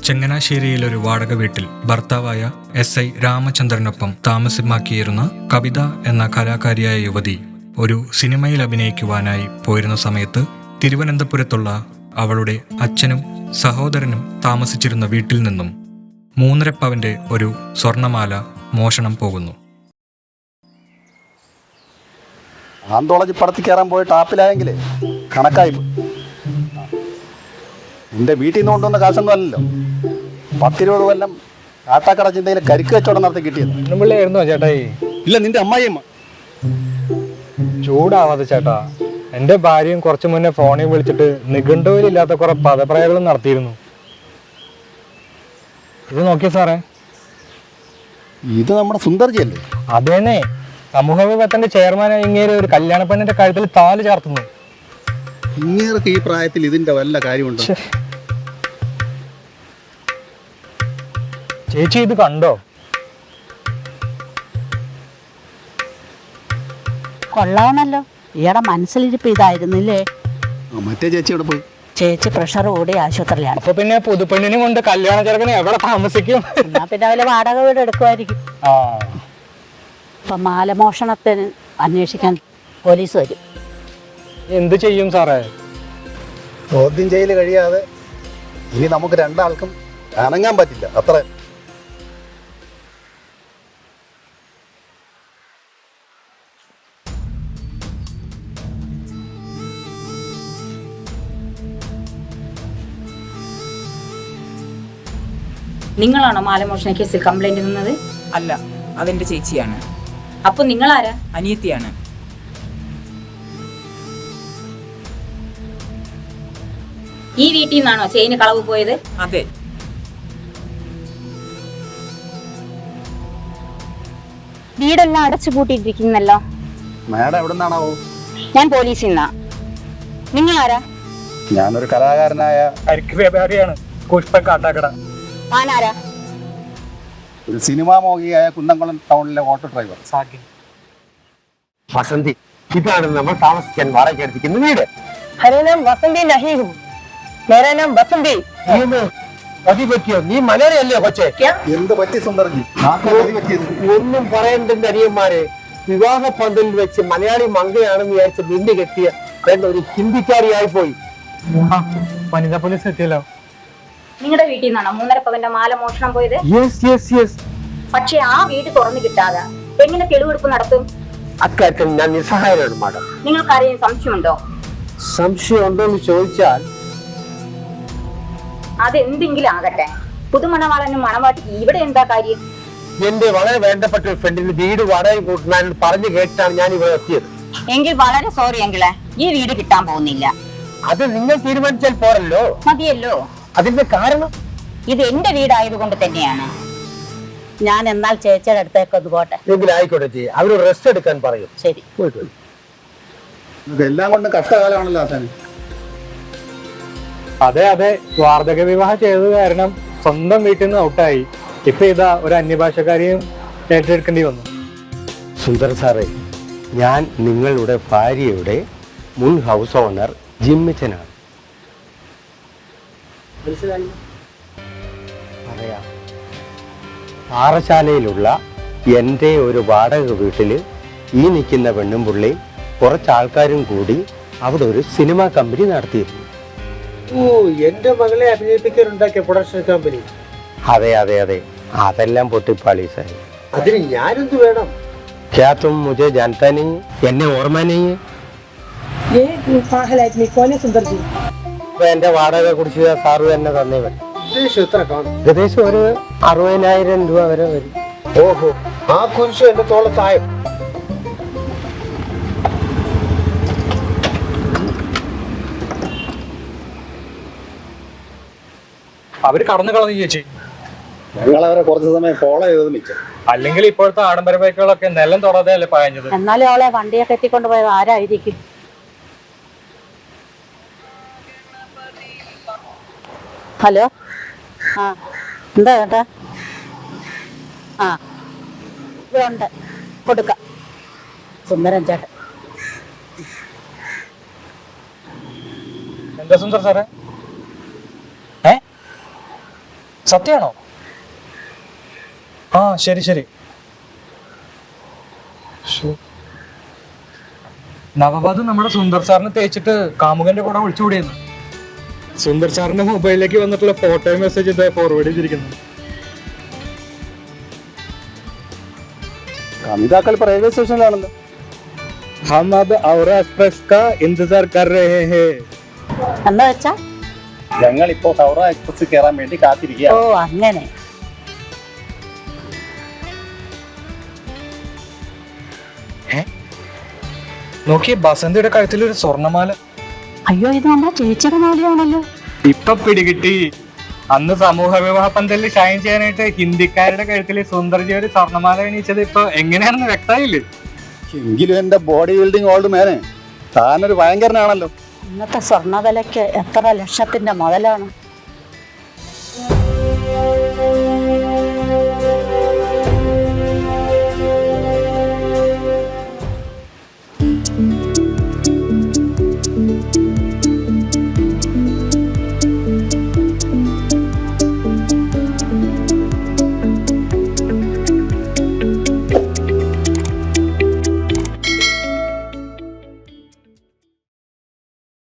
ചങ്ങനാശ്ശേരിയിലൊരു വാടക വീട്ടിൽ ഭർത്താവായ SI രാമചന്ദ്രനൊപ്പം താമസമാക്കിയിരുന്ന കവിത എന്ന കലാകാരിയായ യുവതി ഒരു സിനിമയിൽ അഭിനയിക്കുവാനായി പോയിരുന്ന സമയത്ത് തിരുവനന്തപുരത്തുള്ള അവളുടെ അച്ഛനും സഹോദരനും താമസിച്ചിരുന്ന വീട്ടിൽ നിന്നും 3.5 പവന്റെ ഒരു സ്വർണമാല മോഷണം പോകുന്നു. ആന്തോളജി പടത്തിൽ കയറാൻ പോയി ടാപ്പിലായെങ്കിലേ കണക്കായി പോയി. നിന്റെ വീട്ടിൽ നിന്ന് കൊണ്ടുവന്ന കാശൊന്നും അല്ലല്ലോ. 10-20 കൊല്ലം കാട്ടാക്കട ചിന്തയിൽ കരിക്ക് കച്ചവടം നടത്തി കിട്ടിയത്. പെണ്ണുപിള്ളയായിരുന്നോ ചേട്ടായി? ഇല്ല, നിന്റെ അമ്മായിയമ്മ. ചൂടാവാതെ ചേട്ടാ, എൻ്റെ ഭാര്യയും കുറച്ചു മുന്നേ ഫോണിൽ വിളിച്ചിട്ട് നിഘണ്ടുവിലില്ലാത്ത കുറെ പദപ്രയോഗങ്ങളും നടത്തിയിരുന്നു. ഇത് നോക്കിയ സാറേ, ഇത് നമ്മുടെ സുന്ദർജി അല്ലേ? അതേന്നെ, സമൂഹ വിപത്തിന്റെ ചെയർമാനായി ഇങ്ങേര് ഒരു കല്യാണ പെണ്ണിന്റെ കഴുത്തിൽ താല് ചാർത്തുന്നു. ഇങ്ങേർക്ക് ഈ പ്രായത്തിൽ ഇതിന്റെ വല്ല കാര്യമുണ്ടോ? ചേച്ചി ഇത് കണ്ടോ? കൊള്ളാമല്ലോ. ഈയുടെ മനസ്സിലിരിപ്പ് ഇതായിരുന്നില്ലേ? മറ്റേ ചേച്ചി ഇവിടെ പോയി. ചേച്ചി പ്രഷർ കൂടി ആശുപത്രിയിലാണ്. അപ്പൊ പിന്നെ പുതുപ്പെണ്ണിനെ കൊണ്ട് കല്യാണ ചെറുക്കനെ എവിടെ താമസിക്കും? എന്നാ പിന്നെ അവര് വാടക വീട് എടുക്കുമായിരിക്കും. ഇപ്പൊ മാലമോഷണത്തിന് അന്വേഷിക്കാൻ പോലീസ് വരും. എന്ത് ചെയ്യും സാറേ? ചോദ്യം ചെയ്യൽ കഴിയാതെ ഇനി നമുക്ക് രണ്ടാൾക്കും അനങ്ങാൻ പറ്റില്ല. അത്ര നിങ്ങളാണോ മാലമോഷണ കേസിൽ കംപ്ലൈന്റ് തന്നത്? അല്ല, അതെന്റെ ചേച്ചിയാണ്. അപ്പൊ നിങ്ങളാരാ? അനിയത്തിയാണ്. ഈ വീട്ടിൽ നിന്നാണോ ചെയിന് കളവ് പോയത്? അതെ. വീടെല്ലാം അടച്ചു പൂട്ടിയിട്ടിരിക്കുന്നല്ലോ. മാഡം എവിടെ നിന്നാണാവോ? ഞാൻ പോലീസിൽ നിന്നാ. നിങ്ങളാരാ? ഞാനൊരു കലാകാരനായ കരിക്ക് വ്യാപാരിയാണ്, പുഷ്പ കാട്ടാക്കട. താനാരാ? ഒരു സിനിമാ മോഹിയായ കുന്നംകുളം ടൗണിലെ ഓട്ടോ ഡ്രൈവർ സാക്കി. വസന്തി, ഇതാണ് നമ്മൾ താമസിക്കാൻ വാടക എടുത്തിരിക്കുന്ന വീട്. വസന്തി നഹീഹും. മേരാ നാം വസന്തി. പതി പറ്റിയോ? നീ മലയാളിയല്ലേ കൊച്ചെ? എന്ത് പറ്റി സുന്ദർജി? ഒന്നും പറയണ്ടെന്റെ അനിയന്മാരെ, വിവാഹ പന്തലിൽ വെച്ച് മലയാളി മങ്കയാണെന്ന് വിചാരിച്ച് നിന്റെ കെട്ടിയ ഒരു ഹിന്ദിക്കാരിയായി പോയി. വനിതാ പോലീസ് എത്തിയല്ലോ. നിങ്ങളുടെ വീട്ടിൽ നിന്നാണോ 3.5 പവന്റെ മാല മോഷണം പോയത്? പക്ഷെ ആ വീട് തുറന്നു കിട്ടാതെ എങ്ങനെ തെളിവെടുപ്പ് നടത്തും? അക്കാര്യത്തിൽ ഞാൻ നിസ്സഹായനാണ് മാഡം. നിങ്ങൾക്ക് ആരെയും സംശയമുണ്ടോ? സംശയം ഉണ്ടോ എന്ന് ചോദിച്ചാൽ അതെന്തെങ്കിലും ആകട്ടെ, പുതുമണവാളനും മണവാട്ടിക്ക് ഇവിടെ എന്താ കാര്യം? എന്റെ വളരെ വേണ്ടപ്പെട്ട ഒരു ഫ്രണ്ടിന് വീട് വാടക കൂട്ടാൻ പറഞ്ഞു കേട്ടാണ് ഞാൻ ഇവിടെ എത്തിയത്. എങ്കിൽ വളരെ സോറി എങ്കിലേ, ഈ വീട് കിട്ടാൻ പോകുന്നില്ല. അത് നിങ്ങൾ തീരുമാനിച്ചാൽ പോരല്ലോ. മതിയല്ലോ. അതിന്റെ കാരണം ഇത് എന്റെ വീടായതുകൊണ്ട് തന്നെയാണ്. ഞാൻ എന്നാൽ ചേച്ചിയുടെ അടുത്തേക്ക് ഒന്ന് പോട്ടെ. എങ്കിലും ആയിക്കോട്ടെ ചെയ്യും. അവര് റെസ്റ്റ് എടുക്കാൻ പറയും. ശരി, പോയിട്ട് എല്ലാം കൊണ്ടും കഷ്ടകാലമാണല്ലോ ആശാന്. അതെ അതെ, വാർദ്ധക്യ വിവാഹം ചെയ്തത് കാരണം സ്വന്തം വീട്ടിൽ നിന്ന് ഔട്ടായി. ഇപ്പൊ ഇതാ ഒരു അന്യഭാഷക്കാരെയും ഏറ്റെടുക്കേണ്ടി വന്നു. സുന്ദർ സാറേ, ഞാൻ നിങ്ങളുടെ ഭാര്യയുടെ മുൻ ഹൗസ് ഓണർ ജിമ്മിച്ചനാണ്. പറയാം, പാറശാലയിലുള്ള എൻ്റെ ഒരു വാടക വീട്ടിൽ ഈ നിൽക്കുന്ന പെണ്ണും പുള്ളിയും കുറച്ചാൾക്കാരും കൂടി അവിടെ ഒരു സിനിമാ കമ്പനി നടത്തിയിരുന്നു. ഓ, എന്റെ മകളെ അഭിനയിപ്പിക്കാനുണ്ടാക്കിയ പ്രൊഡക്ഷൻ കമ്പനി? അതെ അതെ അതെ, അതെല്ലാം പൊട്ടിപ്പാളീസായി. അതിന് ഞാനെന്ത് വേണം? ക്യാ തും മുझे जानता नहीं? എന്നെ ഓർമ്മ नहीं? എന്റെ വാടക കുടിശ്ശിക സാറ് തന്നെ തന്നേ വരും. എത്ര കാണും? ഏകദേശം ഒരു 60,000 രൂപ വരെ വരും. ഓഹോ, ആ കുരിശ് എന്റെ തോളത്തായോ? അവര് കടന്നു കളഞ്ഞു ചേച്ചി. ഞങ്ങളവരെ കുറച്ച് സമയം ഫോളോ ചെയ്തത് മിച്ചം. അല്ലെങ്കിൽ ഇപ്പോഴത്തെ ആഡംബര ബൈക്കുകളൊക്കെ നിലം തൊടാതെ അല്ലേ പായഞ്ഞത്. എന്നാലും അവളെ വണ്ടിയൊക്കെ എത്തിക്കൊണ്ട് പോയത് ആരായിരിക്കും? ഹലോ, ആ എന്താ ചേട്ടാ? ആ ഇവിടെ ഉണ്ട്, കൊടുക്കാം. സുന്ദരൻ ചേട്ടൻ. എന്താ സുന്ദർ സാറേ? സത്യാണോ? ആ ശരി ശരി. നവവധു നമ്മുടെ സുന്ദർ സാറിന് തേച്ചിട്ട് കാമുകന്റെ കൂടെ ഒളിച്ചുകൂടിയെന്ന്. സുന്ദർ സാറിന്റെ മൊബൈലിലേക്ക് വന്നിട്ടുള്ള ഫോട്ടോ മെസ്സേജ് ഇതായി ഫോർവേഡ് ചെയ്തിരിക്കുന്നു. കമിതാക്കൾ ഇപ്പോൾ റെയിൽവേ സ്റ്റേഷനിലാണല്ലോ. हम अब औरा एक्सप्रेस का इंतजार कर रहे हैं. എന്താ വെച്ചാ? ഞങ്ങൾ ഇപ്പോൾ ഹൗറ എക്സ്പ്രസ് കയറാൻ വേണ്ടി ഓ കാത്തിരിക്കുകയാണ്. അങ്ങനെ. നോക്കിയേ, ബസന്തിയുടെ കഴുത്തിൽ ഒരു സ്വർണ്ണമാല. അയ്യോ, ഇത് നമ്മുടെ ചേച്ചിയുടെ മാലയാണല്ലോ. ഇപ്പൊ പിടികിട്ടി. അന്ന് സമൂഹ വിവാഹ പന്തലിൽ ഷൈൻ ചെയ്യാനായിട്ട് ഹിന്ദിക്കാരുടെ കഴുത്തിൽ സുന്ദർജി ഒരു സ്വർണ്ണമാല എണീച്ചത് ഇപ്പൊ എങ്ങനെയാണെന്ന് വ്യക്തമായില്ലേ? എങ്കിലും എന്റെ ബോഡി ബിൽഡിംഗ് ഓൾഡ് മേനെ, താനൊരു ഭയങ്കരനാണല്ലോ. ഇന്നത്തെ സ്വർണ്ണ വിലയ്ക്ക് എത്ര ലക്ഷത്തിന്റെ മുതലാണ്.